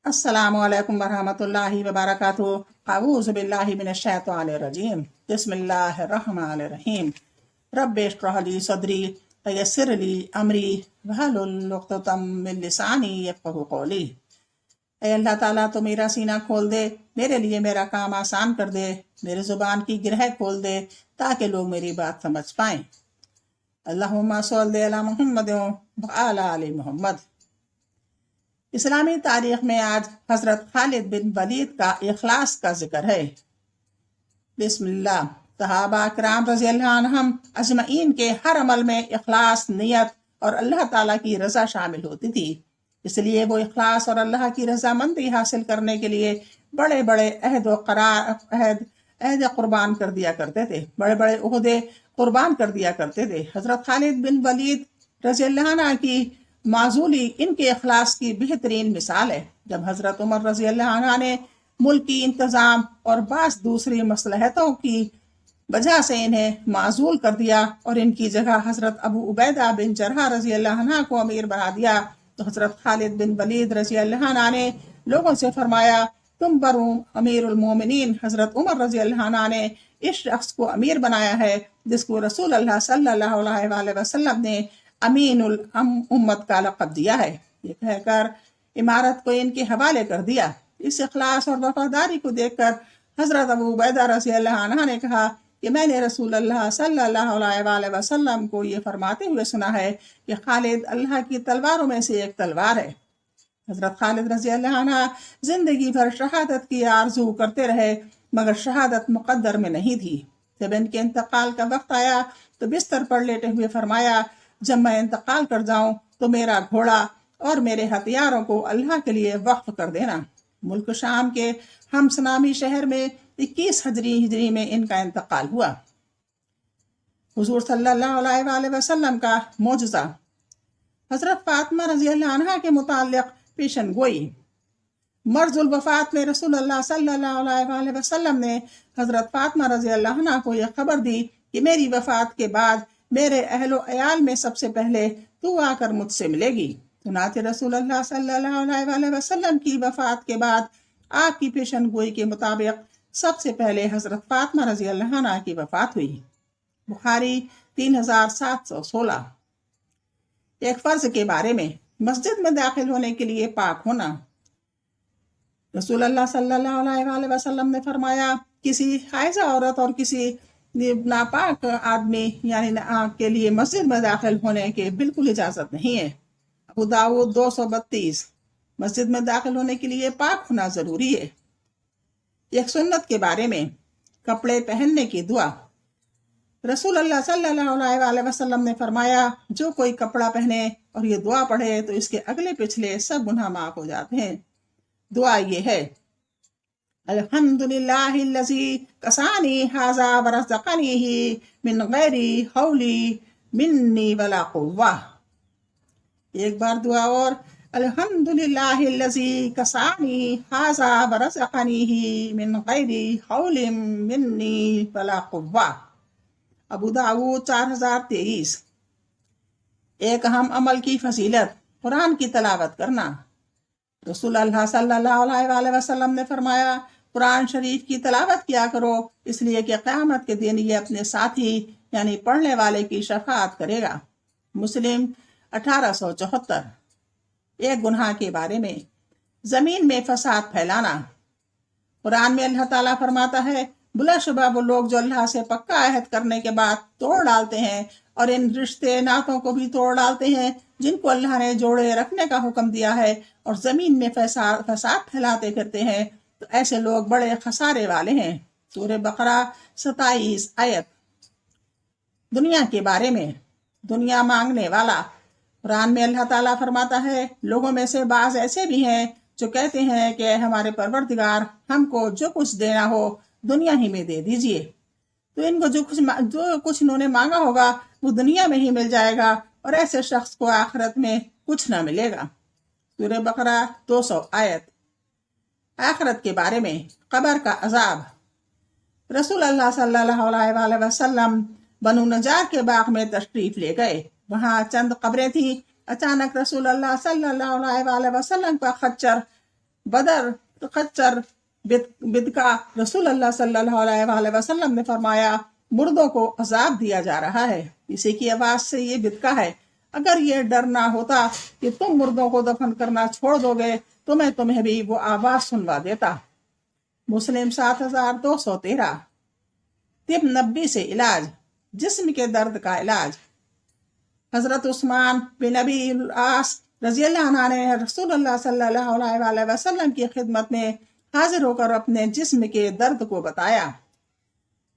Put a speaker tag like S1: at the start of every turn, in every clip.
S1: अस्सलामु अलैकुम वरहमतुल्लाहि वबरकातुहू। अऊज़ु बिल्लाहि मिनश शैतानिर रजीम। बिस्मिल्लाहिर रहमानिर रहीम। रब्बि इश्रह ली सदरी वयस्सिर ली अमरी वहलुल उक़दतम मिन लिसानी यफ़क़हू क़ौली। ऐ अल्लाह ताला तो मेरा सीना खोल दे, मेरे लिए मेरा काम आसान कर दे, मेरी ज़ुबान की गिरह खोल दे ताकि लोग मेरी बात समझ पाएँ। अल्लाहुम्मा सल्लि अला मुहम्मद व अला आलि मुहम्मद। इस्लामी तारीख में आज हज़रत खालिद बिन वलीद का इखलास का जिक्र है। बिस्मिल्लाह। सहाबा किराम रज़ियल्लाहु अन्हुम अजमईन के हर अमल में इखलास, नियत और अल्लाह ताला की रज़ा शामिल होती थी। इसलिए वो इखलास और अल्लाह की रज़ामंदी हासिल करने के लिए बड़े बड़े अहद कुर्बान कर दिया करते थे, बड़े बड़े ओहदे कुर्बान कर दिया करते थे। हज़रत खालिद बिन वलीद रज़ियल्लाहु अन्हु की माजूली इनके अखलास की बेहतरीन मिसाल है। जब हज़रत उमर रज़ियल्लाहु अन्हु ने मुल्की इंतज़ाम और बास दूसरी मसलहतों की वजह से इन्हें माजूल कर दिया और इनकी जगह हज़रत अबू उबैदा बिन जरहा रज़ियल्लाहु अन्हु को अमीर बना दिया, तो हज़रत खालिद बिन वलीद रज़ियल्लाहु अन्हु ने लोगों से फरमाया, तुम पर अमीरुल मोमिनीन हज़रत उमर रज़ियल्लाहु अन्हु ने इस शख्स को अमीर बनाया है जिसको रसूल अल्लाह सल्लल्लाहु अलैहि वसल्लम ने अमीनुल उम्मत का लक़ब दिया है। ये कहकर इमारत को इनके हवाले कर दिया। इस इखलास और वफादारी को देखकर हज़रत अबू उबैदा रज़ियल्लाहु अन्हु ने कहा कि मैंने रसूल अल्लाह सल्लल्लाहु अलैहि वसल्लम को ये फरमाते हुए सुना है कि खालिद अल्लाह की तलवारों में से एक तलवार है। हज़रत खालिद रज़ियल्लाहु अन्हु जिंदगी भर शहादत की आरजू करते रहे, मगर शहादत मुक़द्दर में नहीं थी। जब इनके इंतकाल का वक्त आया तो बिस्तर पर लेटे हुए फरमाया, जब मैं इंतकाल कर जाऊं तो मेरा घोड़ा और मेरे हथियारों को अल्लाह के लिए वक्फ कर देना। मुल्क शाम के हमसनामी शहर में 21 हिजरी में इनका इंतकाल हुआ। हुजूर सल्लल्लाहु अलैहि वसल्लम का मौजज़ा। हज़रत फातिमा रज़ियल्लाहु अन्हा के मुताल्लिक़ पेशन गोई। मर्ज़ुल वफ़ात में रसूल अल्लाह सल्लल्लाहु अलैहि वसल्लम ने हज़रत फातिमा रज़ियल्लाहु अन्हा को यह खबर दी कि मेरी वफ़ात के बाद मेरे अहलो अयाल में सबसे पहले तू आकर मुझसे मिलेगी। चुनांचे रसूल अल्लाह सल्लल्लाहु अलैहि वसल्लम की वफ़ात के बाद आपकी पेशन गोई के मुताबिक सबसे पहले हज़रत फातिमा रज़ियल्लाहु अन्हा की वफ़ात हुई। बुखारी 3716। एक फ़र्ज के बारे में। मस्जिद में दाखिल होने के लिए पाक होना। रसूल अल्लाह सल्लल्लाहु अलैहि वसल्लम ने फरमाया, किसी हाइज़ा औरत और किसी नापाक आदमी यानी के लिए मस्जिद में दाखिल होने के बिल्कुल इजाज़त नहीं है। अबू दाऊद 232। मस्जिद में दाखिल होने के लिए पाक होना ज़रूरी है। एक सुन्नत के बारे में। कपड़े पहनने की दुआ। रसूल अल्लाह सल्लल्लाहु अलैहि वसल्लम ने फरमाया, जो कोई कपड़ा पहने और ये दुआ पढ़े तो इसके अगले पिछले सब गुनाह माफ़ हो जाते हैं। दुआ ये है, अल्हम्दुलिल्लाहिल्लज़ी कसानी हाज़ा वरज़क़नीही मिन गैरी हौली मिन्नी वला कुव्वा। एक बार दुआ और, अल्हम्दुलिल्लाहिल्लज़ी कसानी हाज़ा वरज़क़नीही मिन गैरी हौली मिन्नी वला कुव्वा। अबू दाऊद 4023। एक अहम अमल की फजीलत, कुरान की तलावत करना। रसूल अल्लाह सल्लल्लाहु अलैहि वसल्लम ने फरमाया, कुरान शरीफ की तलावत किया करो, इसलिए कि क़यामत के दिन ये अपने साथी यानी पढ़ने वाले की शफाअत करेगा। मुस्लिम 1874। एक गुनाह के बारे में। ज़मीन में फसाद फैलाना। कुरान में अल्लाह ताला फरमाता है, बुलाशुबा वो लोग जो अल्लाह से पक्का अहद करने के बाद तोड़ डालते हैं और इन रिश्ते नातों को भी तोड़ डालते हैं जिनको अल्लाह ने जोड़े रखने का हुक्म दिया है, और ज़मीन में फसाद फैलाते फिरते हैं, तो ऐसे लोग बड़े खसारे वाले हैं। सूरह बकरा 27 आयत। दुनिया के बारे में। दुनिया मांगने वाला। कुरान में अल्लाह ताला फरमाता है, लोगों में से बाज़ ऐसे भी हैं जो कहते हैं कि हमारे परवरदिगार हमको जो कुछ देना हो दुनिया ही में दे दीजिए, तो इनको जो कुछ इन्होंने मांगा होगा वो दुनिया में ही मिल जाएगा और ऐसे शख्स को आखिरत में कुछ ना मिलेगा। सूरह बकरा 200 आयत। आखिरत के बारे में। कब्र का अजाब। रसूल अल्लाह सल्लल्लाहु अलैहि वसल्लम बनु नजार के बाग में तशरीफ ले गए। वहाँ चंद कब्रें थी। अचानक रसूल अल्लाह सल्लल्लाहु अलैहि वसल्लम का खच्चर بدر, खच्चर, बिदका, रसूल अल्लाह सल्लल्लाहु अलैहि वसल्लम ने फरमाया मुर्दों को अजाब दिया जा रहा है. इसी की आवाज से ये बिदका है. अगर ये डर ना होता कि तुम मुर्दों को दफन करना छोड़ दोगे तो मैं तुम्हें भी वो आवाज सुनवा देता. मुस्लिम 7213. तिब नब्बी से इलाज, जिस्म के दर्द का इलाज. हजरत उस्मान बिन अबी आस रज़ियल्लाहु अन्हु ने रसूलुल्लाह सल्लल्लाहु अलैहि वसल्लम की खिदमत में हाजिर होकर अपने जिस्म के दर्द को बताया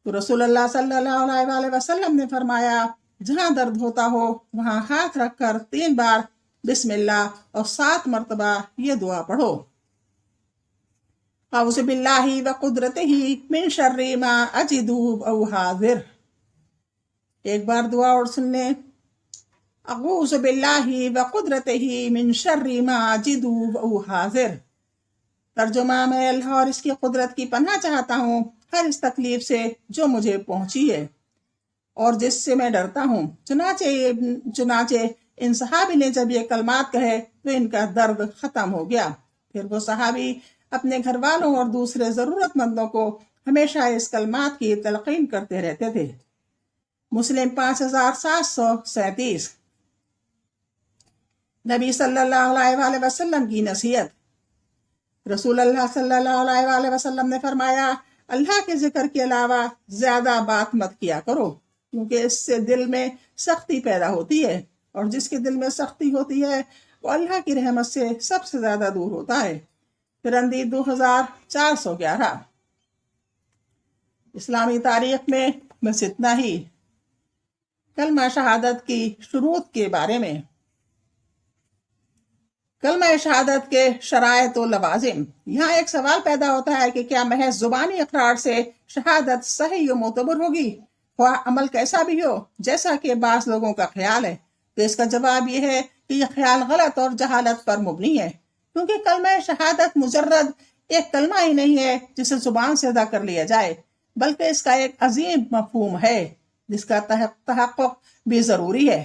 S1: तो रसूलुल्लाह सल्लल्लाहु अलैहि वसल्लम ने फरमाया जहां दर्द होता हो वहां हाथ रखकर 3 बार बिस्मिल्लाह और 7 मर्तबा ये दुआ पढ़ो. औज़ु बिल्लाहि व कुदरतिही मिन शर्रि मा अजिदु औ हाज़िर. एक बार दुआ और सुन लें. औज़ु बिल्लाहि व कुदरतिही मिन शर्रि मा अजिदु औ हाज़िर. तर्जुमा, मैं अल्लाह और इसकी कुदरत की पनाह चाहता हूँ हर इस तकलीफ से जो मुझे पहुंची है और जिससे मैं डरता हूँ. चुनाचे इन सहाबी ने जब ये कलमात कहे तो इनका दर्द खत्म हो गया. फिर वो सहाबी अपने घर वालों और दूसरे जरूरतमंदों को हमेशा इस कलमात की तलकीन करते रहते थे. मुस्लिम 5737. नबी सल्लल्लाहु अलैहि वसल्लम की नसीहत. रसूल अल्लाह सल्लल्लाहु अलैहि वसल्लम ने फरमाया अल्लाह के जिक्र के अलावा ज्यादा बात मत किया करो क्योंकि इससे दिल में सख्ती पैदा होती है और जिसके दिल में सख्ती होती है वो अल्लाह की रहमत से सबसे ज्यादा दूर होता है. फिरंदी 2411. इस्लामी तारीख में बस इतना ही. कलमा शहादत की शुरूत के बारे में. कलमा शहादत के शरायत व लवाजिम. यहाँ एक सवाल पैदा होता है कि क्या महज जुबानी इकरार से शहादत सही व मोतबर होगी वह अमल कैसा भी हो जैसा कि बास लोगों का ख्याल है. तो इसका जवाब यह है कि यह ख्याल गलत और जहालत पर मुबनी है क्योंकि कलमा शहादत मुजर्रद एक कलमा ही नहीं है जिसे जुबान से अदा कर लिया जाए बल्कि इसका एक अजीम मफहूम है जिसका तहक्कुक भी जरूरी है.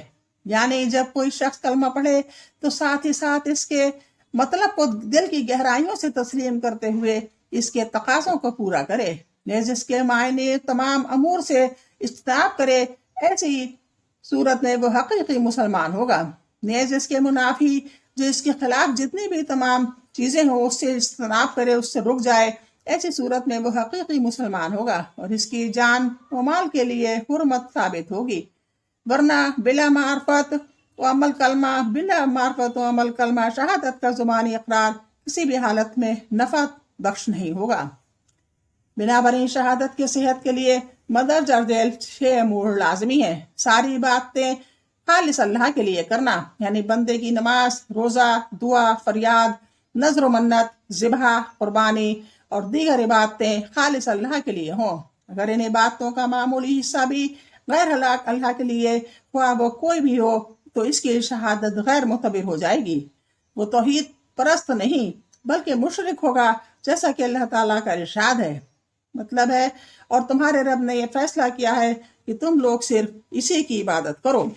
S1: यानी जब कोई शख्स कलमा पढ़े तो साथ ही साथ इसके मतलब को दिल की गहराइयों से तस्लीम करते हुए इसके तकाज़ों को पूरा करे. जिसके मायने तमाम अमूर से इज्तिनाब करे ऐसी सूरत में वो हकीकी मुसलमान होगा. जिसके मुनाफी जो इसके खिलाफ जितनी भी तमाम चीजें हो उससे इज्तिनाब करे उससे रुक जाए ऐसी सूरत में वो हकीकी मुसलमान होगा और इसकी जान व माल के लिए हुर्मत साबित होगी. वरना बिला मार्फत व अमल कलमा बिला मार्फत व अमल कलमा शहादत का जुबानी इकरार किसी भी हालत में नफा बख्श नहीं होगा. बिनाबरी शहादत की सेहत के लिए मदरजा झेल 6 अमूर लाजमी है. सारी बातें खालिस अल्लाह के लिए करना यानी बंदे की नमाज, रोजा, दुआ, फरियाद, नजर मन्नत, ज़िबहा, कुर्बानी और दीगर इबादतें खालिस अल्लाह के लिए हों. अगर इन इबादतों का मामूली हिस्सा भी गैर हलाक अल्लाह के लिए हुआ वो कोई भी हो तो इसकी शहादत गैर मुतबर हो जाएगी. वो तौहीद परस्त नहीं बल्कि मुशरिक होगा जैसा कि अल्लाह ताला का इरशाद है. मतलब है और तुम्हारे रब ने यह फैसला किया है कि तुम लोग सिर्फ इसी की इबादत करो.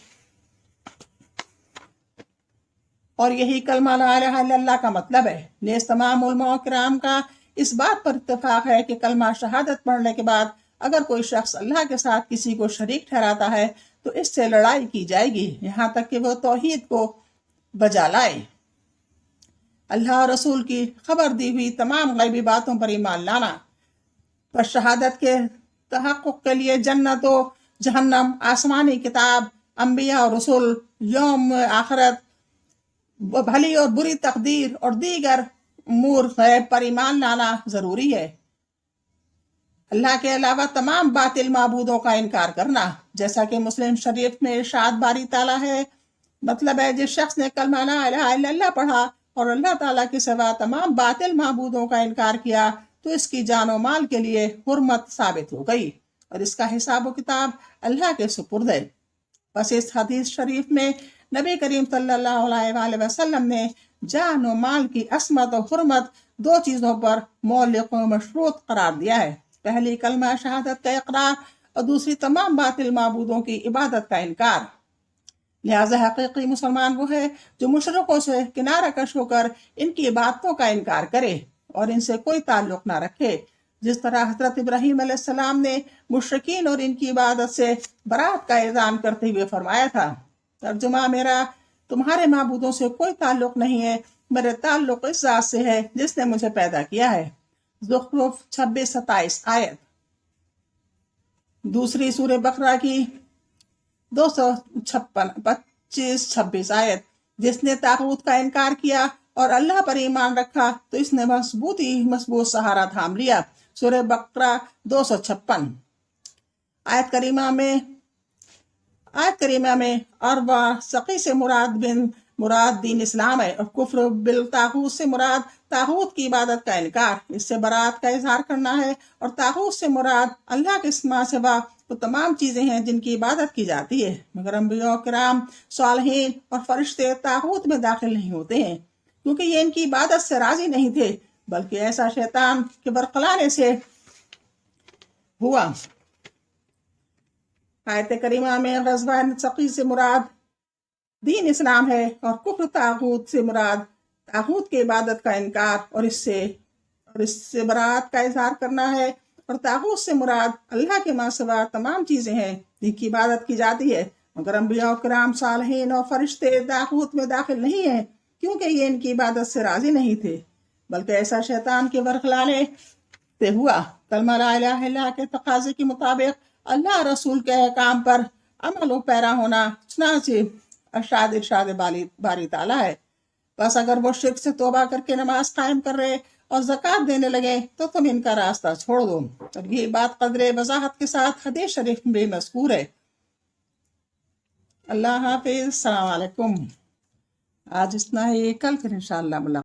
S1: और यही कलमा ला इलाहा इल्लल्लाह का मतलब है. नेज़ तमाम उलमा किराम का इस बात पर इत्तेफाक है कि कलमा शहादत पढ़ने के बाद अगर कोई शख्स अल्लाह के साथ किसी को शरीक ठहराता है तो इससे लड़ाई की जाएगी यहाँ तक कि वो तौहीद को बजा लाए. अल्लाह और रसूल की खबर दी हुई तमाम गैबी बातों पर ईमान लाना. पर शहादत के तहक्कुक के लिए जन्नत व जहन्नम, आसमानी किताब, अंबिया और रसूल, यौम आखिरत, भली और बुरी तकदीर और दीगर उमूर गैब पर ईमान लाना जरूरी है. अल्लाह के अलावा तमाम बातिल माबूदों का इनकार करना जैसा कि मुस्लिम शरीफ में इरशाद बारी ताला है. मतलब है जिस शख्स ने कलमा ला इलाहा इल्लल्लाह पढ़ा और अल्लाह ताला के सिवा तमाम बातिल माबूदों का इनकार किया तो इसकी जान और माल के लिए हुर्मत साबित हो गई और इसका हिसाब व किताब अल्लाह के सुपुर्द है. बस इस हदीस शरीफ में नबी करीम सल्लल्लाहु अलैहि वसल्लम ने जान और माल की असमत और हुर्मत 2 चीजों पर मौलिक व मशरूत करार दिया है. पहली कलमा शहादत का इकरार और दूसरी तमाम बातिल माबूदों की इबादत का इनकार. لہٰذا حقیقی مسلمان وہ ہے جو مشرکوں سے کنارہ کش ہو کر ان کی باتوں کا انکار کرے اور ان سے کوئی تعلق نہ رکھے، جس طرح حضرت ابراہیم علیہ السلام نے مشرکین اور ان کی عبادت سے برات کا اعلان کرتے ہوئے فرمایا تھا۔ ترجمہ: میرا تمہارے معبودوں سے کوئی تعلق نہیں ہے، میرے تعلق اس ذات سے ہے جس نے مجھے پیدا کیا ہے۔ زخرف 26-27 آیت۔ دوسری سورہ بقرہ کی 256-25 آیت: جس نے طاغوت کا انکار کیا اور اللہ پر ایمان رکھا تو اس نے مضبوط سہارا تھام لیا۔ سورہ بقرہ 256 آیت کریمہ میں عربہ سقی سے مراد دین اسلام ہے، اور کفر بالطاغوت سے مراد طاغوت کی عبادت کا انکار، اس سے برات کا اظہار کرنا ہے، اور طاغوت سے مراد اللہ کے سوا وہ تمام چیزیں ہیں جن کی عبادت کی جاتی ہے، مگر انبیاء کرام، صالحین اور فرشتے طاغوت میں داخل نہیں ہوتے ہیں، کیونکہ یہ ان کی عبادت سے راضی نہیں تھے، بلکہ ایسا شیطان کے برقلانے سے ہوا۔ آیت کریمہ میں غزوہ سقی سے مراد دین اسلام ہے، اور کفر طاغوت سے مراد طاغوت کی عبادت کا انکار اور اس سے برات کا اظہار کرنا ہے، اور طاغوت سے مراد اللہ کے ماں سوا تمام چیزیں ہیں جن کی عبادت کی جاتی ہے، مگر انبیاء کرام، صالحین اور فرشتے طاغوت میں داخل نہیں ہیں، کیونکہ یہ ان کی عبادت سے راضی نہیں تھے، بلکہ ایسا شیطان کے برخلانے سے ہوا۔ کلمہ لا الہ الا اللہ کے تقاضے کے مطابق اللہ رسول کے احکام پر عمل و پیرا ہونا چنانچہ ارشاد باری تعالیٰ ہے۔ بس اگر وہ شرک سے توبہ کر کے نماز قائم کر رہے اور زکوٰۃ دینے لگے تو تم ان کا راستہ چھوڑ دو، اور یہ بات قدر وضاحت کے ساتھ حدیث شریف میں مذکور ہے۔ اللہ حافظ، السلام علیکم۔ آج اتنا ہی، کل پھر انشاءاللہ ملاقات۔